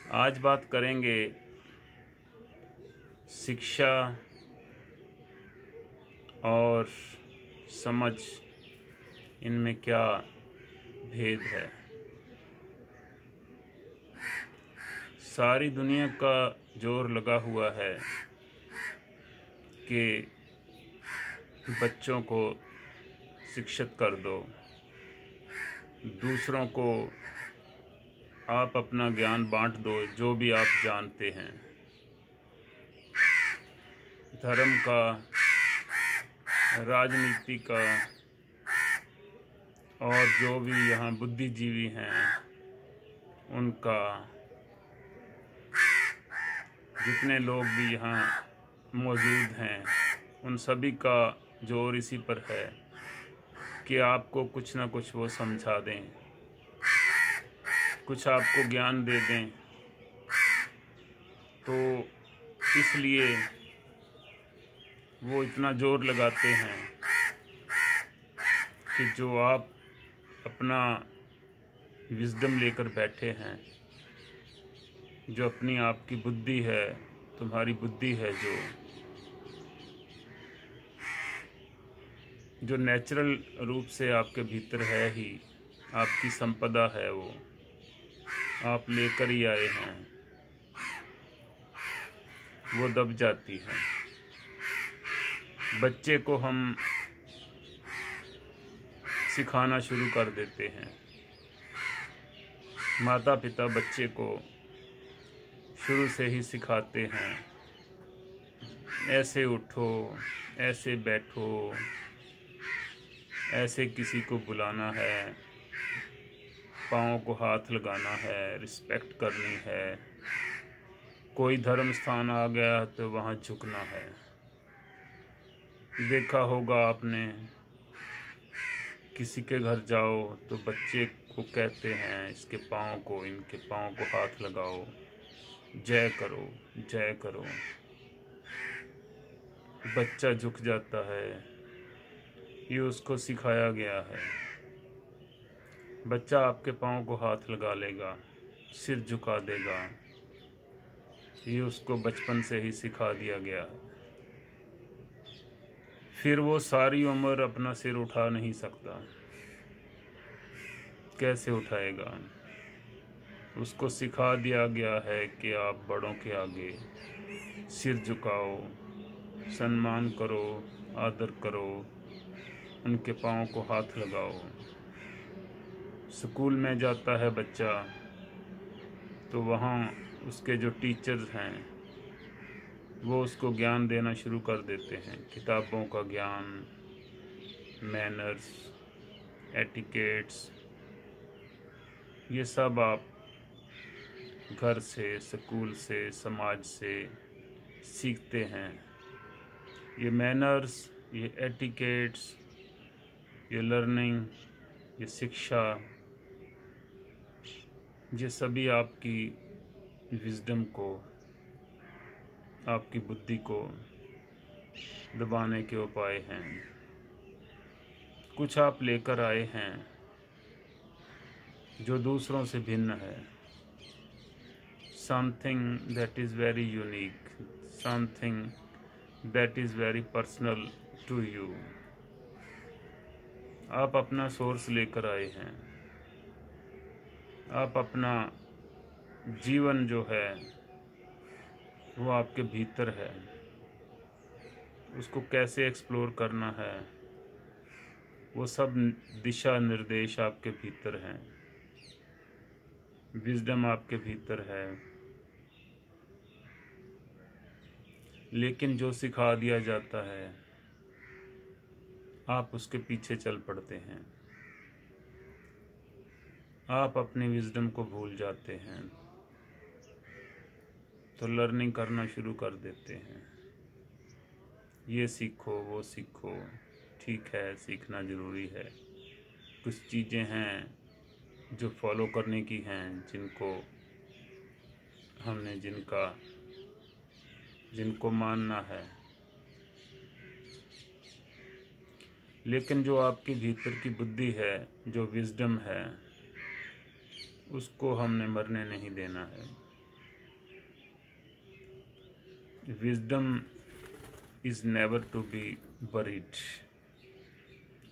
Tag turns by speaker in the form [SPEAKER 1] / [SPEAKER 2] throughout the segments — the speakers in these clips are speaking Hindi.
[SPEAKER 1] आज बात करेंगे शिक्षा और समझ, इनमें क्या भेद है। सारी दुनिया का जोर लगा हुआ है कि बच्चों को शिक्षित कर दो, दूसरों को आप अपना ज्ञान बांट दो जो भी आप जानते हैं। धर्म का, राजनीति का और जो भी यहाँ बुद्धिजीवी हैं उनका, जितने लोग भी यहाँ मौजूद हैं उन सभी का जोर इसी पर है कि आपको कुछ ना कुछ वो समझा दें, कुछ आपको ज्ञान दे दें। तो इसलिए वो इतना जोर लगाते हैं कि जो आप अपना विजडम लेकर बैठे हैं, जो अपनी आपकी बुद्धि है, तुम्हारी बुद्धि है, जो नेचुरल रूप से आपके भीतर है ही, आपकी संपदा है, वो आप लेकर ही आए हैं, वो दब जाती है। बच्चे को हम सिखाना शुरू कर देते हैं, माता पिता बच्चे को शुरू से ही सिखाते हैं, ऐसे उठो, ऐसे बैठो, ऐसे किसी को बुलाना है, पाँव को हाथ लगाना है, रिस्पेक्ट करनी है, कोई धर्म स्थान आ गया तो वहाँ झुकना है। देखा होगा आपने, किसी के घर जाओ तो बच्चे को कहते हैं इसके पाँव को, इनके पाँव को हाथ लगाओ, जय करो, जय करो। बच्चा झुक जाता है, ये उसको सिखाया गया है। बच्चा आपके पाँव को हाथ लगा लेगा, सिर झुका देगा, ये उसको बचपन से ही सिखा दिया गया है। फिर वो सारी उम्र अपना सिर उठा नहीं सकता। कैसे उठाएगा? उसको सिखा दिया गया है कि आप बड़ों के आगे सिर झुकाओ, सम्मान करो, आदर करो, उनके पाँव को हाथ लगाओ। स्कूल में जाता है बच्चा तो वहाँ उसके जो टीचर्स हैं वो उसको ज्ञान देना शुरू कर देते हैं, किताबों का ज्ञान, मैनर्स, एटिकेट्स, ये सब आप घर से, स्कूल से, समाज से सीखते हैं। ये मैनर्स, ये एटिकेट्स, ये लर्निंग, ये शिक्षा, ये सभी आपकी विजडम को, आपकी बुद्धि को दबाने के उपाय हैं। कुछ आप लेकर आए हैं जो दूसरों से भिन्न है, something that is very unique, something that is very personal to you। आप अपना सोर्स लेकर आए हैं, आप अपना जीवन जो है वो आपके भीतर है, उसको कैसे एक्सप्लोर करना है वो सब दिशा निर्देश आपके भीतर हैं, विजडम आपके भीतर है। लेकिन जो सिखा दिया जाता है आप उसके पीछे चल पड़ते हैं, आप अपनी विजडम को भूल जाते हैं, तो लर्निंग करना शुरू कर देते हैं। ये सीखो, वो सीखो, ठीक है, सीखना ज़रूरी है। कुछ चीज़ें हैं जो फॉलो करने की हैं, जिनको हमने जिनको मानना है। लेकिन जो आपकी भीतर की बुद्धि है, जो विजडम है, उसको हमने मरने नहीं देना है। Wisdom is never to be buried,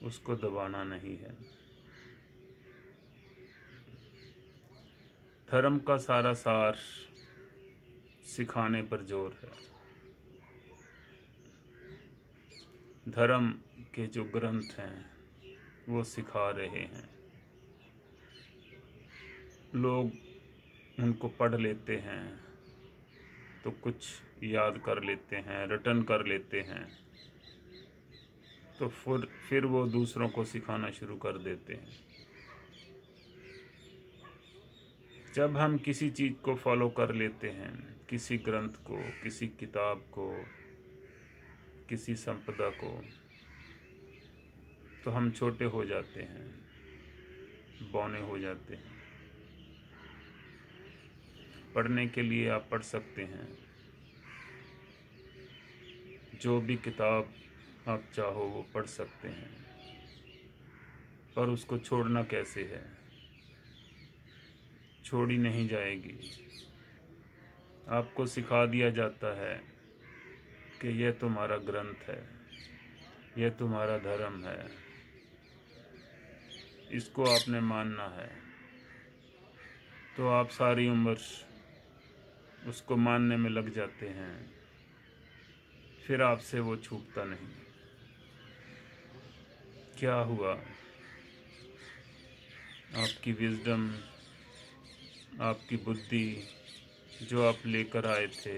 [SPEAKER 1] उसको दबाना नहीं है। धर्म का सारा सार सिखाने पर जोर है। धर्म के जो ग्रंथ हैं वो सिखा रहे हैं। लोग उनको पढ़ लेते हैं तो कुछ याद कर लेते हैं, रटन कर लेते हैं, तो फिर वो दूसरों को सिखाना शुरू कर देते हैं। जब हम किसी चीज़ को फॉलो कर लेते हैं, किसी ग्रंथ को, किसी किताब को, किसी संपदा को, तो हम छोटे हो जाते हैं, बौने हो जाते हैं। पढ़ने के लिए आप पढ़ सकते हैं, जो भी किताब आप चाहो वो पढ़ सकते हैं, पर उसको छोड़ना कैसे है? छोड़ी नहीं जाएगी। आपको सिखा दिया जाता है कि यह तुम्हारा ग्रंथ है, यह तुम्हारा धर्म है, इसको आपने मानना है, तो आप सारी उम्र उसको मानने में लग जाते हैं, फिर आपसे वो छूटता नहीं। क्या हुआ? आपकी विजडम, आपकी बुद्धि जो आप लेकर आए थे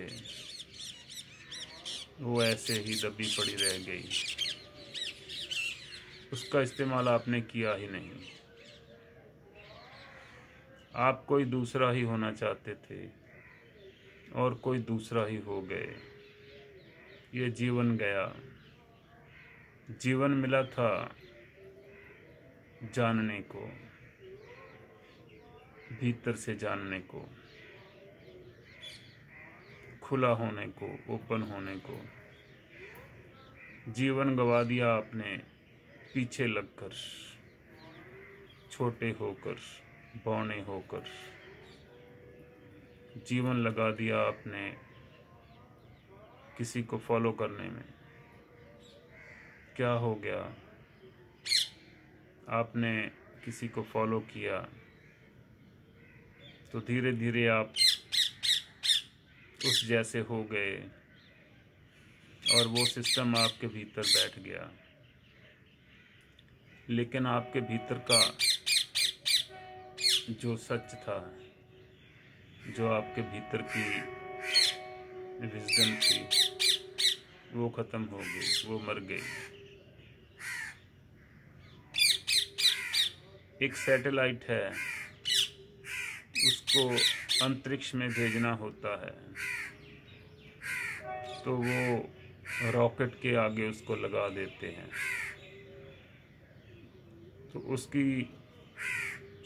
[SPEAKER 1] वो ऐसे ही दबी पड़ी रह गई। उसका इस्तेमाल आपने किया ही नहीं। आप कोई दूसरा ही होना चाहते थे और कोई दूसरा ही हो गए। ये जीवन गया। जीवन मिला था जानने को, भीतर से जानने को, खुला होने को, ओपन होने को। जीवन गवा दिया आपने पीछे लगकर, छोटे होकर, बौने होकर। जीवन लगा दिया आपने किसी को फॉलो करने में। क्या हो गया? आपने किसी को फॉलो किया तो धीरे धीरे आप उस जैसे हो गए और वो सिस्टम आपके भीतर बैठ गया। लेकिन आपके भीतर का जो सच था, जो आपके भीतर की विजडम थी, वो खत्म हो गई, वो मर गई। एक सैटेलाइट है, उसको अंतरिक्ष में भेजना होता है, तो वो रॉकेट के आगे उसको लगा देते हैं। तो उसकी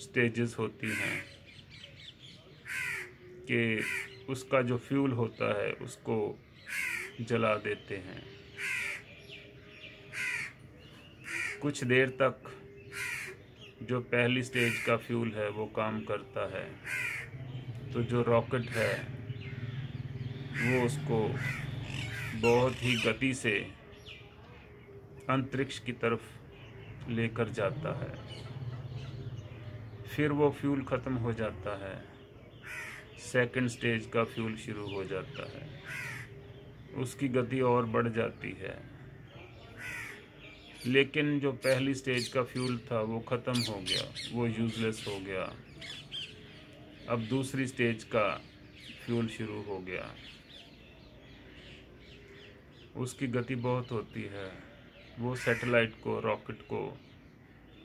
[SPEAKER 1] स्टेजेस होती हैं कि उसका जो फ्यूल होता है उसको जला देते हैं। कुछ देर तक जो पहली स्टेज का फ्यूल है वो काम करता है, तो जो रॉकेट है वो उसको बहुत ही गति से अंतरिक्ष की तरफ लेकर जाता है। फिर वो फ्यूल ख़त्म हो जाता है, सेकंड स्टेज का फ्यूल शुरू हो जाता है, उसकी गति और बढ़ जाती है। लेकिन जो पहली स्टेज का फ्यूल था वो ख़त्म हो गया, वो यूज़लेस हो गया। अब दूसरी स्टेज का फ्यूल शुरू हो गया। उसकी गति बहुत होती है, वो सैटेलाइट को, रॉकेट को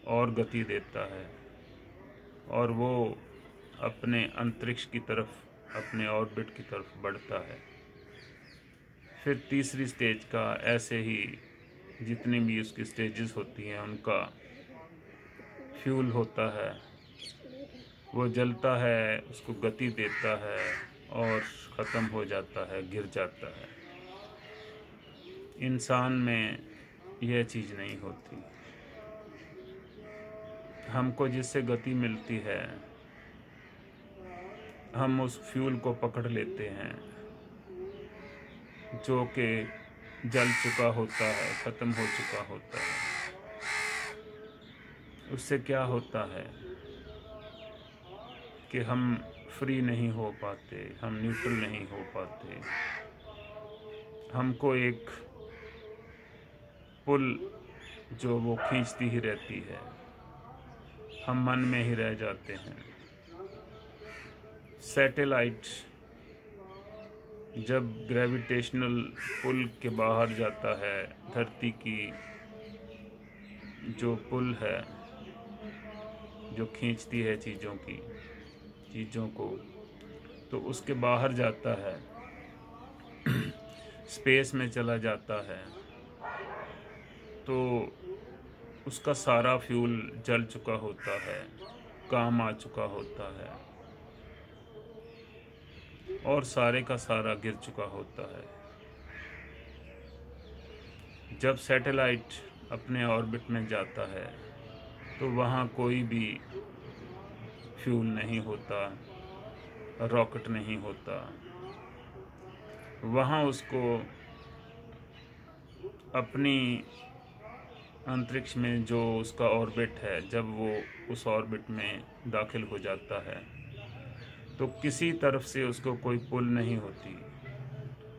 [SPEAKER 1] और गति देता है और वो अपने अंतरिक्ष की तरफ, अपने ऑर्बिट की तरफ बढ़ता है। फिर तीसरी स्टेज का ऐसे ही जितनी भी उसकी स्टेजेस होती हैं उनका फ्यूल होता है, वो जलता है, उसको गति देता है और ख़त्म हो जाता है, गिर जाता है। इंसान में यह चीज़ नहीं होती। हमको जिससे गति मिलती है हम उस फ्यूल को पकड़ लेते हैं जो कि जल चुका होता है, ख़त्म हो चुका होता है। उससे क्या होता है कि हम फ्री नहीं हो पाते, हम न्यूट्रल नहीं हो पाते। हमको एक पुल जो वो खींचती ही रहती है, हम मन में ही रह जाते हैं। सैटेलाइट जब ग्रेविटेशनल पुल के बाहर जाता है, धरती की जो पुल है जो खींचती है चीज़ों को, तो उसके बाहर जाता है, स्पेस में चला जाता है, तो उसका सारा फ्यूल जल चुका होता है, काम आ चुका होता है और सारे का सारा गिर चुका होता है। जब सैटेलाइट अपने ऑर्बिट में जाता है तो वहाँ कोई भी फ्यूल नहीं होता, रॉकेट नहीं होता। वहाँ उसको अपनी अंतरिक्ष में जो उसका ऑर्बिट है, जब वो उस ऑर्बिट में दाखिल हो जाता है तो किसी तरफ से उसको कोई पुल नहीं होती,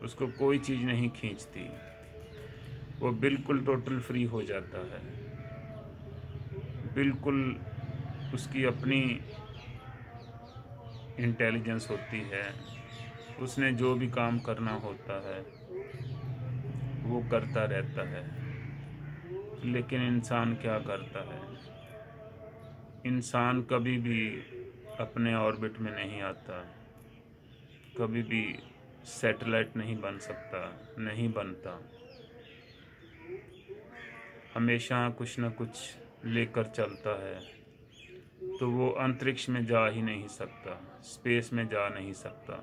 [SPEAKER 1] उसको कोई चीज़ नहीं खींचती। वो बिल्कुल टोटल फ्री हो जाता है। बिल्कुल उसकी अपनी इंटेलिजेंस होती है, उसने जो भी काम करना होता है वो करता रहता है। लेकिन इंसान क्या करता है? इंसान कभी भी अपने ऑर्बिट में नहीं आता, कभी भी सैटेलाइट नहीं बन सकता, नहीं बनता। हमेशा कुछ न कुछ लेकर चलता है, तो वो अंतरिक्ष में जा ही नहीं सकता, स्पेस में जा नहीं सकता,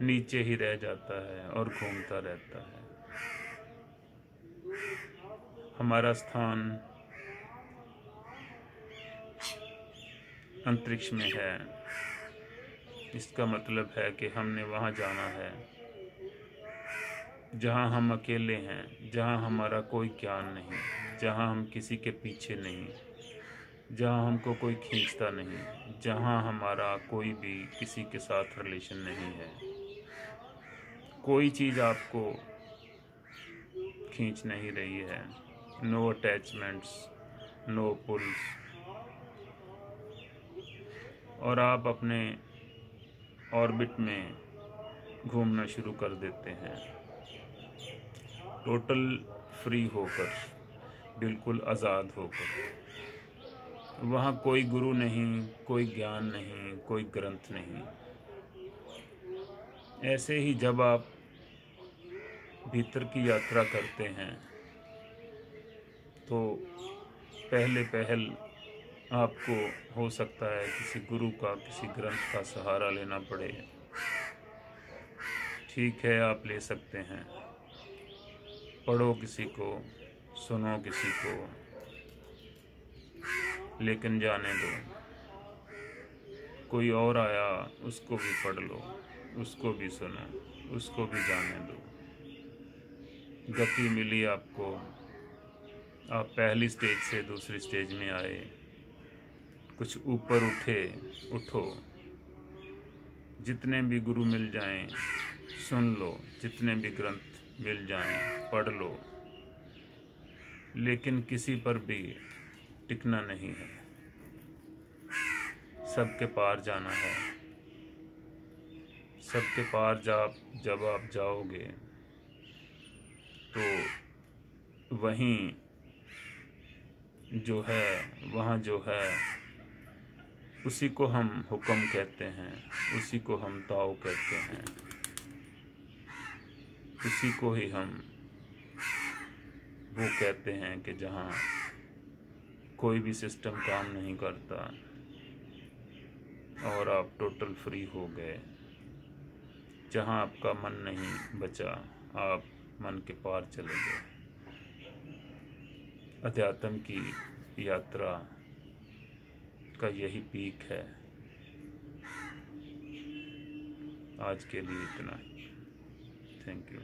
[SPEAKER 1] नीचे ही रह जाता है और घूमता रहता है। हमारा स्थान अंतरिक्ष में है, इसका मतलब है कि हमने वहाँ जाना है जहाँ हम अकेले हैं, जहाँ हमारा कोई ज्ञान नहीं, जहाँ हम किसी के पीछे नहीं, जहाँ हमको कोई खींचता नहीं, जहाँ हमारा कोई भी किसी के साथ रिलेशन नहीं है। कोई चीज़ आपको खींच नहीं रही है। नो अटैचमेंट्स, नो पुल्स, और आप अपने ऑर्बिट में घूमना शुरू कर देते हैं, टोटल फ्री होकर, बिल्कुल आज़ाद होकर। वहाँ कोई गुरु नहीं, कोई ज्ञान नहीं, कोई ग्रंथ नहीं। ऐसे ही जब आप भीतर की यात्रा करते हैं तो पहल आपको हो सकता है किसी गुरु का, किसी ग्रंथ का सहारा लेना पड़े। ठीक है, आप ले सकते हैं, पढ़ो किसी को, सुनो किसी को, लेकिन जाने दो। कोई और आया, उसको भी पढ़ लो, उसको भी सुनो, उसको भी जाने दो। गति मिली आपको, आप पहली स्टेज से दूसरी स्टेज में आए, कुछ ऊपर उठो। जितने भी गुरु मिल जाएं सुन लो, जितने भी ग्रंथ मिल जाएं पढ़ लो, लेकिन किसी पर भी टिकना नहीं है। सबके पार जाना है। सबके पार जब आप जाओगे तो वहीं जो है, वहाँ जो है, उसी को हम हुक्म कहते हैं, उसी को हम ताओ कहते हैं, उसी को ही हम वो कहते हैं कि जहाँ कोई भी सिस्टम काम नहीं करता और आप टोटल फ्री हो गए, जहाँ आपका मन नहीं बचा, आप मन के पार चले गए। अध्यात्म की यात्रा का यही पीक है। आज के लिए इतना ही। Thank you.